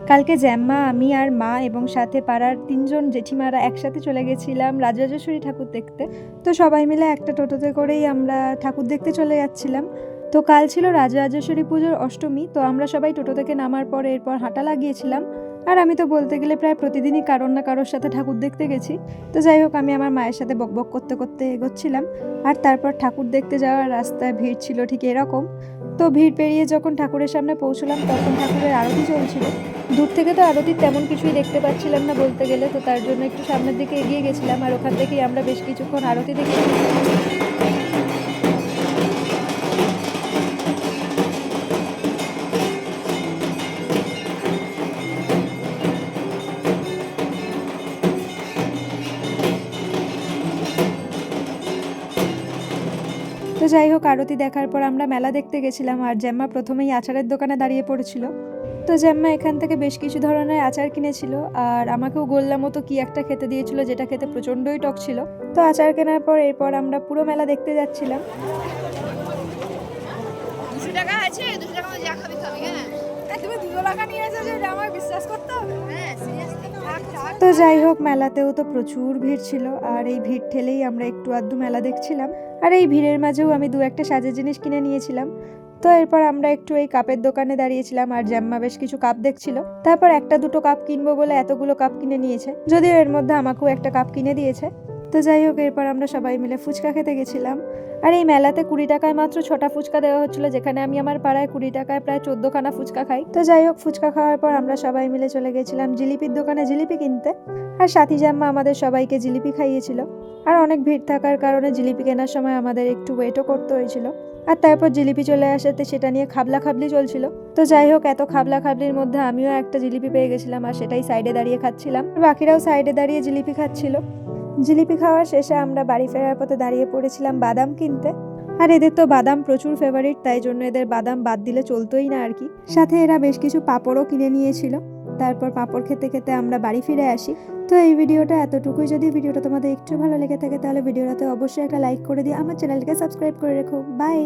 কালকে জ্যাম্মা, আমি আর মা এবং সাথে পাড়ার ৩ জন জেঠিমারা একসাথে চলে গেছিলাম রাজরাজেশ্বরী ঠাকুর দেখতে। তো সবাই মিলে একটা টোটোতে করেই আমরা ঠাকুর দেখতে চলে যাচ্ছিলাম। তো কাল ছিল রাজরাজেশ্বরী পুজোর অষ্টমী। তো আমরা সবাই টোটো থেকে নামার পর এরপর হাঁটা লাগিয়েছিলাম। আর আমি তো বলতে গেলে প্রায় প্রতিদিনই কারোর না কারোর সাথে ঠাকুর দেখতে গেছি। তো যাই হোক, আমি আমার মায়ের সাথে বকবক করতে করতে এগোচ্ছিলাম। আর তারপর ঠাকুর দেখতে যাওয়ার রাস্তায় ভিড় ছিল ঠিক এরকম। তো ভিড় পেরিয়ে যখন ঠাকুরের সামনে পৌঁছলাম তখন ঠাকুরের আরতি চলছিল। দূর থেকে তো আরতির তেমন কিছুই দেখতে পাচ্ছিলাম না বলতে গেলে, তো তার জন্য একটু সামনের দিকে এগিয়ে গেছিলাম আর ওখান থেকেই আমরা বেশ কিছুক্ষণ আরতি দেখে। তো যাই হোক, আরতি দেখার পর আমরা মেলা দেখতে গেছিলাম আর জ্যাম্মা প্রথমেই আচারের দোকানে দাঁড়িয়ে পড়েছিল। তো জ্যাম্মা এখান থেকে বেশ কিছু ধরনের আচার কিনেছিল আর আমাকেও গোল্লা মতো কি একটা খেতে দিয়েছিল, যেটা খেতে প্রচণ্ডই টক ছিল। তো আচার কেনার পর এরপর আমরা পুরো মেলা দেখতে যাচ্ছিলাম। 200 টাকা আছে, 200 টাকা যা খাবি খাবি। হ্যাঁ তুমি 2 টাকা নিয়ে এসেছো, এটা আমার বিশ্বাস করতে হবে? হ্যাঁ সিরিয়াসলি। তো যাই হোক, মেলাতেও তো প্রচুর ভিড় ছিল আর এই ভিড় ঠেলেই আমরা একটু আধটু মেলা দেখছিলাম। আর এই ভিড়ের মাঝেও আমি 2-1টা সাজের জিনিস কিনে নিয়েছিলাম। তো এরপর আমরা একটু এই কাপের দোকানে দাঁড়িয়েছিলাম আর জ্যাম্মা বেশ কিছু কাপ দেখছিল। তারপর 1-2টো কাপ কিনবো বলে এতগুলো কাপ কিনে নিয়েছে, যদিও এর মধ্যে আমাকেও একটা কাপ কিনে দিয়েছে। তো যাই হোক, এরপর আমরা সবাই মিলে ফুচকা খেতে গেছিলাম। আর এই মেলাতে 20 টাকায় মাত্র 6টা ফুচকা দেওয়া হচ্ছিল, যেখানে আমি আমার পাড়ায় 20 টাকায় প্রায় 14খানা ফুচকা খাই। তো যাই হোক, ফুচকা খাওয়ার পর আমরা সবাই মিলে চলে গেছিলাম জিলিপির দোকানে জিলিপি কিনতে। আর সাথী জ্যাম্মা আমাদের সবাইকে জিলিপি খাইয়েছিল। আর অনেক ভিড় থাকার কারণে জিলিপি কেনার সময় আমাদের একটু ওয়েটও করতে হয়েছিল। আর তারপর জিলিপি চলে আসাতে সেটা নিয়ে খাবলা খাবলি চলছিল। তো যাই হোক, এত খাবলা খাবলির মধ্যে আমিও একটা জিলিপি পেয়ে গেছিলাম আর সেটাই সাইডে দাঁড়িয়ে খাচ্ছিলাম। বাকিরাও সাইডে দাঁড়িয়ে জিলিপি খাচ্ছিল। জিলিপি খাওয়ার শেষে আমরা বাড়ি ফেরার পথে দাঁড়িয়ে পড়েছিলাম বাদাম কিনতে। আর এদের তো বাদাম প্রচুর ফেভারিট, তাই জন্য এদের বাদাম বাদ দিলে চলতোই না আর কি। সাথে এরা বেশ কিছু পাঁপড়ও কিনে নিয়েছিল। তারপর পাঁপড় খেতে খেতে আমরা বাড়ি ফিরে আসি। তো এই ভিডিওটা এতটুকুই। যদি ভিডিওটা তোমাদের একটু ভালো লেগে থাকে তাহলে ভিডিওটাতে অবশ্যই একটা লাইক করে দিয়ে আমার চ্যানেলটাকে সাবস্ক্রাইব করে রেখো। বাই।